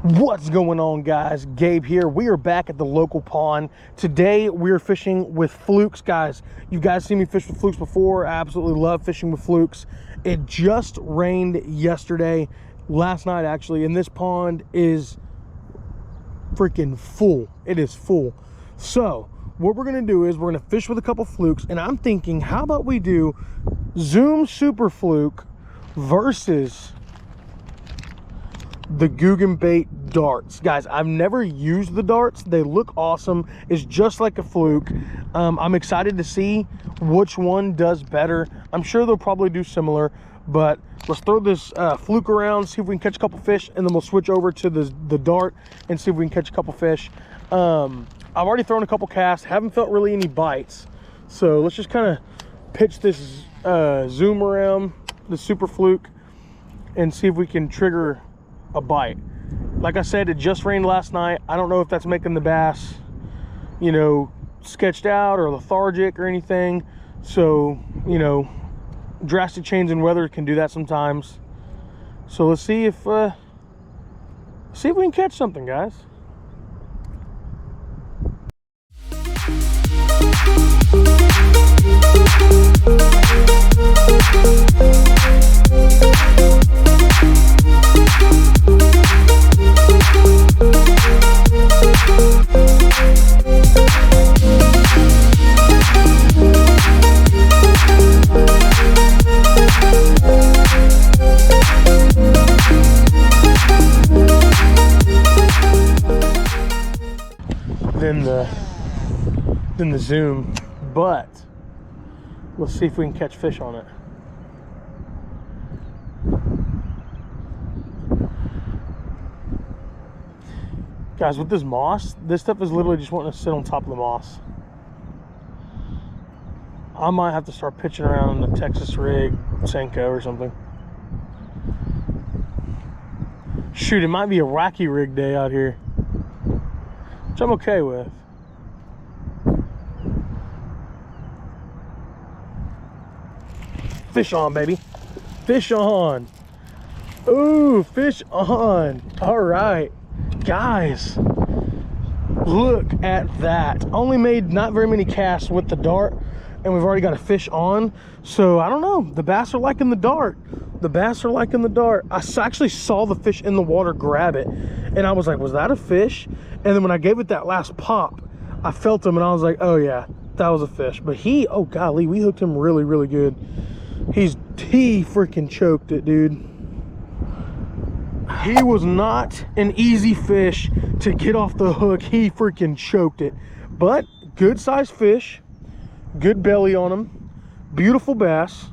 What's going on, guys? Gabe here. We are back at the local pond. Today we're fishing with flukes, guys. You guys seen me fish with flukes before. I absolutely love fishing with flukes. It just rained yesterday, last night actually, and this pond is freaking full. It is full. So what we're gonna do is we're gonna fish with a couple flukes, and I'm thinking, how about we do Zoom Super Fluke versus the Googan bait darts. Guys, I've never used the darts. They look awesome. It's just like a fluke. I'm excited to see which one does better. I'm sure they'll probably do similar, but let's throw this fluke around, see if we can catch a couple fish, and then we'll switch over to the dart and see if we can catch a couple fish. I've already thrown a couple casts, haven't felt really any bites, so let's just kind of pitch this zoom around the super fluke and see if we can trigger a bite. Like I said, it just rained last night. I don't know if that's making the bass, you know, sketched out or lethargic or anything. So, you know, drastic change in weather can do that sometimes. So let's see if we can catch something, guys. Than the zoom, but let's see if we can catch fish on it. Guys, with this moss, this stuff is literally just wanting to sit on top of the moss. I might have to start pitching around a Texas rig, Senko or something. Shoot, it might be a wacky rig day out here, which I'm okay with. Fish on, baby. Fish on. Ooh, fish on. All right, guys, look at that. Only made not very many casts with the dart, and we've already got a fish on. So I don't know, the bass are liking the dart. The bass are liking the dart. I actually saw the fish in the water grab it, and I was like, was that a fish? And then when I gave it that last pop, I felt him and I was like, oh yeah, that was a fish. But he, oh golly, we hooked him really, really good. He freaking choked it, dude. He was not an easy fish to get off the hook. He freaking choked it. But good sized fish, good belly on him, beautiful bass,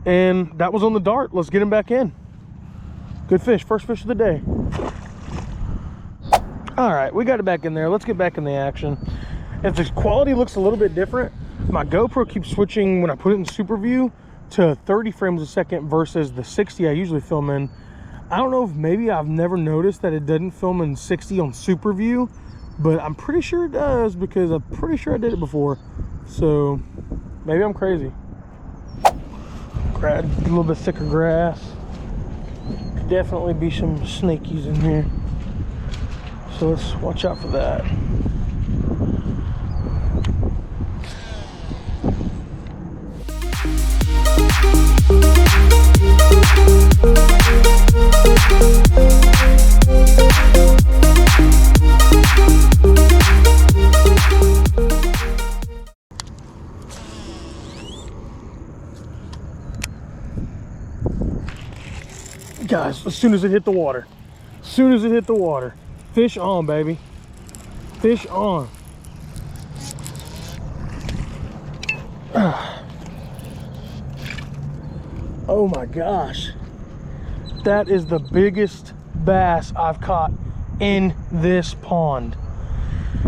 and that was on the dart. Let's get him back in. Good fish, first fish of the day. All right, we got it back in there. Let's get back in the action. If the quality looks a little bit different, my GoPro keeps switching when I put it in super view to 30 frames a second versus the 60 I usually film in. I don't know if maybe I've never noticed that it doesn't film in 60 on super view, but I'm pretty sure it does because I'm pretty sure I did it before. So maybe I'm crazy. Grab a little bit thicker grass. Could definitely be some snakies in here, so let's watch out for that. Guys, as soon as it hit the water, fish on, baby, fish on. Oh my gosh, that is the biggest bass I've caught in this pond.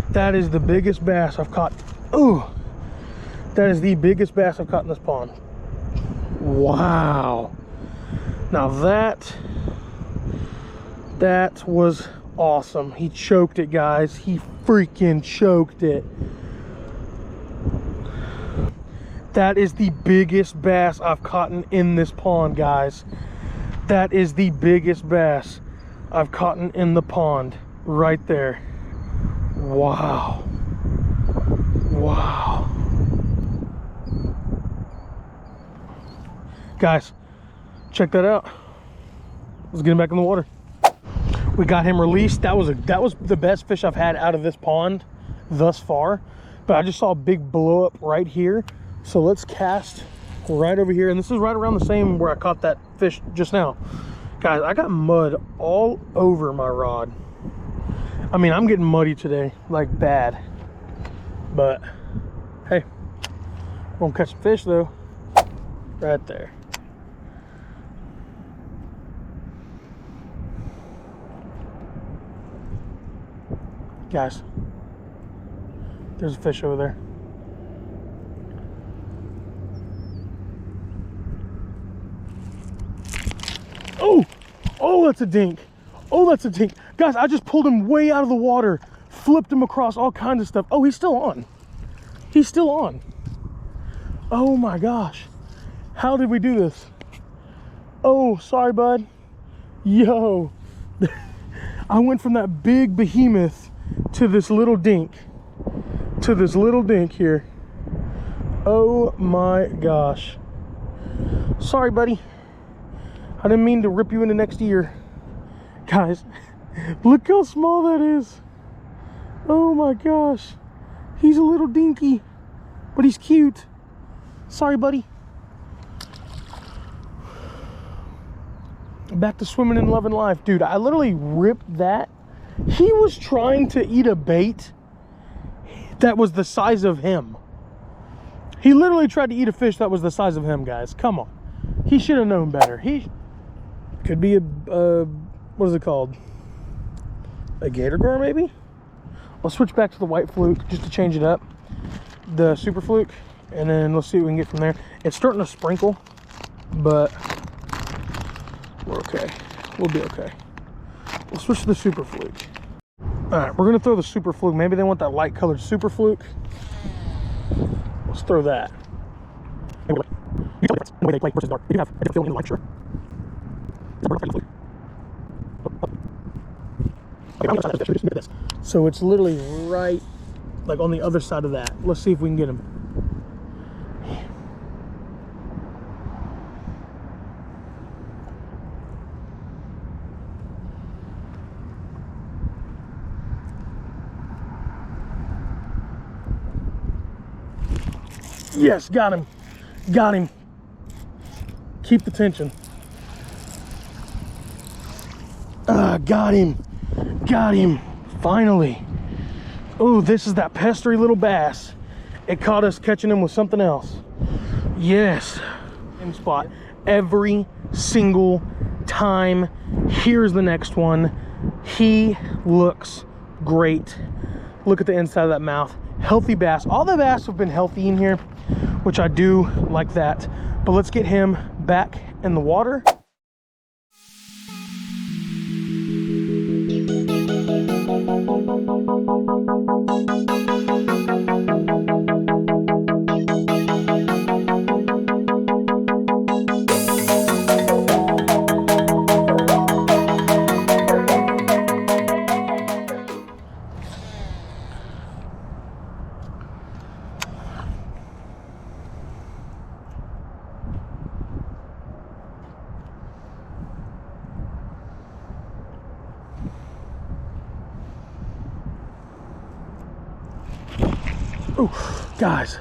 That is the biggest bass I've caught. Ooh, that is the biggest bass I've caught in this pond. Wow. Now that was awesome. He choked it, guys. He freaking choked it. That is the biggest bass I've caught in this pond, guys. That is the biggest bass I've caught in the pond right there. Wow. Wow. Guys, check that out. Let's get him back in the water. We got him released. That was the best fish I've had out of this pond thus far. But I just saw a big blow up right here. So let's cast right over here. And this is right around the same where I caught that fish just now. Guys, I got mud all over my rod. I mean, I'm getting muddy today, like bad. But hey, we're gonna catch some fish though. Right there. Guys, there's a fish over there. Oh, that's a dink. Oh, that's a dink. Guys, I just pulled him way out of the water, flipped him across all kinds of stuff. Oh, he's still on. He's still on. Oh my gosh. How did we do this? Oh, sorry, bud. Yo. I went from that big behemoth to this little dink. Here. Oh my gosh. Sorry, buddy. I didn't mean to rip you into next year. Guys, look how small that is. Oh my gosh. He's a little dinky, but he's cute. Sorry, buddy. Back to swimming and loving life. Dude, I literally ripped that. He was trying to eat a bait that was the size of him. He literally tried to eat a fish that was the size of him, guys. Come on. He should have known better. He could be a what is it called? A gator gar, maybe? I'll switch back to the white fluke just to change it up. The super fluke. And then let's see what we can get from there. It's starting to sprinkle, but we're okay. We'll be okay. We'll switch to the super fluke. All right, we're gonna throw the super fluke. Maybe they want that light colored super fluke. Let's throw that. You tell the difference in the way they play versus dark. They do have a different feeling in the light, sure. So it's literally right, like on the other side of that. Let's see if we can get him. Yes, got him. Got him. Keep the tension. Got him. Got him. Finally. Oh, this is that pestery little bass. It caught us catching him with something else. Yes. Same spot. Every single time. Here's the next one. He looks great. Look at the inside of that mouth. Healthy bass. All the bass have been healthy in here, which I do like that. But let's get him back in the water. Ooh, guys,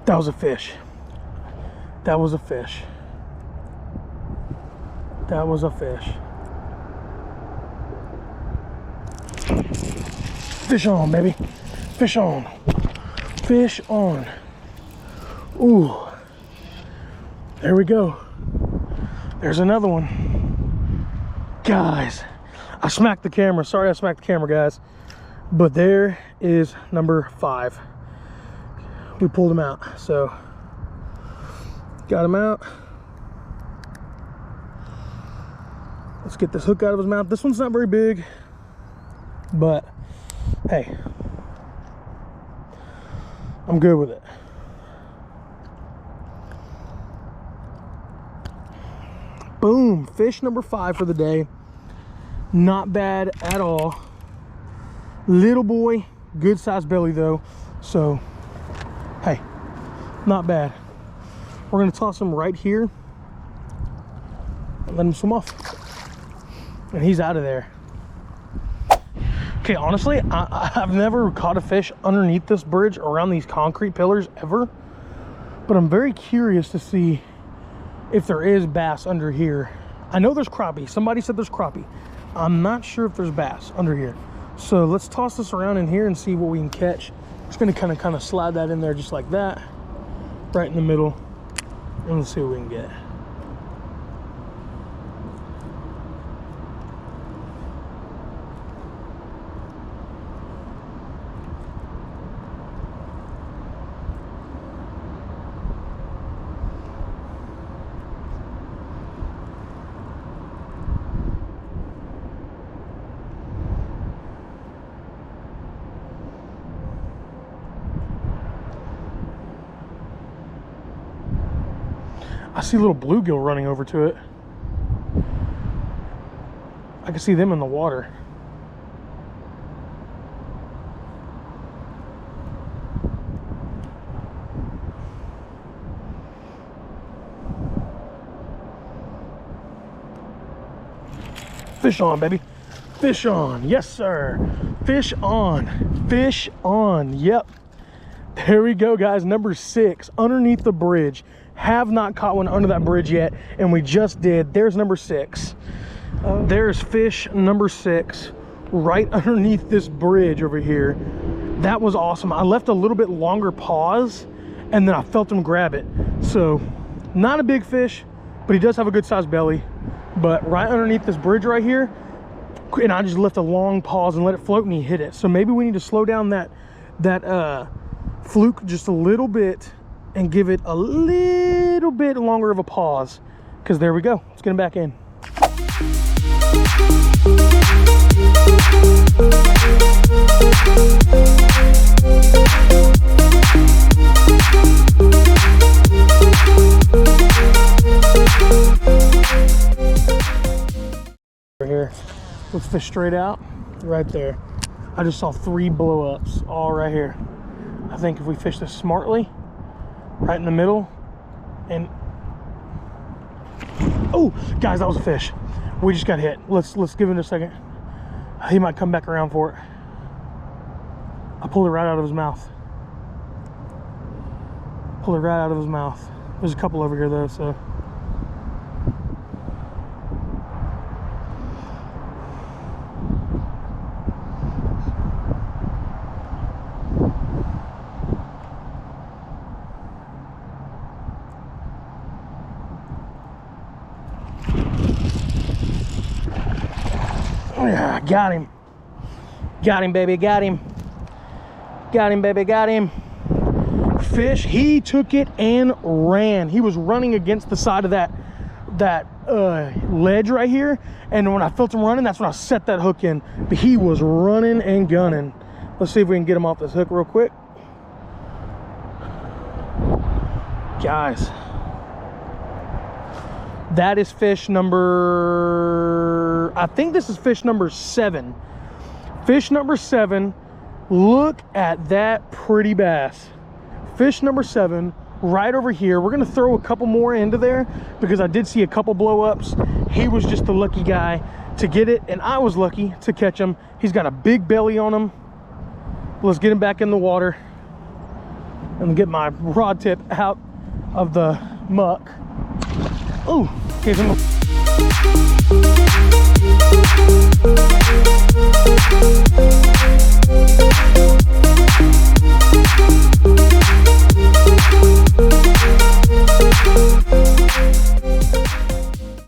that was a fish. That was a fish. That was a fish. Fish on, baby. Fish on. Fish on. Ooh. There we go. There's another one. Guys, I smacked the camera. Sorry I smacked the camera, guys. But there is number 5. We pulled him out, so got him out. Let's get this hook out of his mouth. This one's not very big, but hey, I'm good with it. Boom, fish number 5 for the day. Not bad at all. Little boy, good sized belly though. So, hey, not bad. We're gonna toss him right here and let him swim off. And he's out of there. Okay, honestly, I've never caught a fish underneath this bridge around these concrete pillars ever. But I'm very curious to see if there is bass under here. I know there's crappie. Somebody said there's crappie. I'm not sure if there's bass under here. So let's toss this around in here and see what we can catch. Just gonna kind of slide that in there just like that, right in the middle, and let's see what we can get. I see little bluegill running over to it. I can see them in the water. Fish on, baby. Fish on. Yes, sir. Fish on. Fish on. Yep. There we go, guys. Number 6 underneath the bridge. Have not caught one under that bridge yet, and we just did. There's number 6. There's fish number 6 right underneath this bridge over here. That was awesome. I left a little bit longer pause, and then I felt him grab it. So, not a big fish, but he does have a good sized belly. But right underneath this bridge right here, and I just left a long pause and let it float, and he hit it. So maybe we need to slow down that fluke just a little bit and give it a little bit longer of a pause, because there we go. Let's get him back in. Right here, let's fish straight out right there. I just saw 3 blow-ups all right here. I think if we fish this smartly, right in the middle, and oh, guys, that was a fish. We just got hit. Let's give it a second. He might come back around for it. I pulled it right out of his mouth. Pulled it right out of his mouth. There's a couple over here though, so. Yeah, got him. Got him, baby, got him. Got him, baby, got him. Fish, he took it and ran. He was running against the side of that ledge right here. And when I felt him running, that's when I set that hook in. But he was running and gunning. Let's see if we can get him off this hook real quick. Guys, that is fish number, I think this is fish number 7. Fish number 7. Look at that pretty bass. Fish number 7 right over here. We're gonna throw a couple more into there because I did see a couple blow-ups. He was just the lucky guy to get it, and I was lucky to catch him. He's got a big belly on him. Let's get him back in the water and get my rod tip out of the muck. Oh, gave him a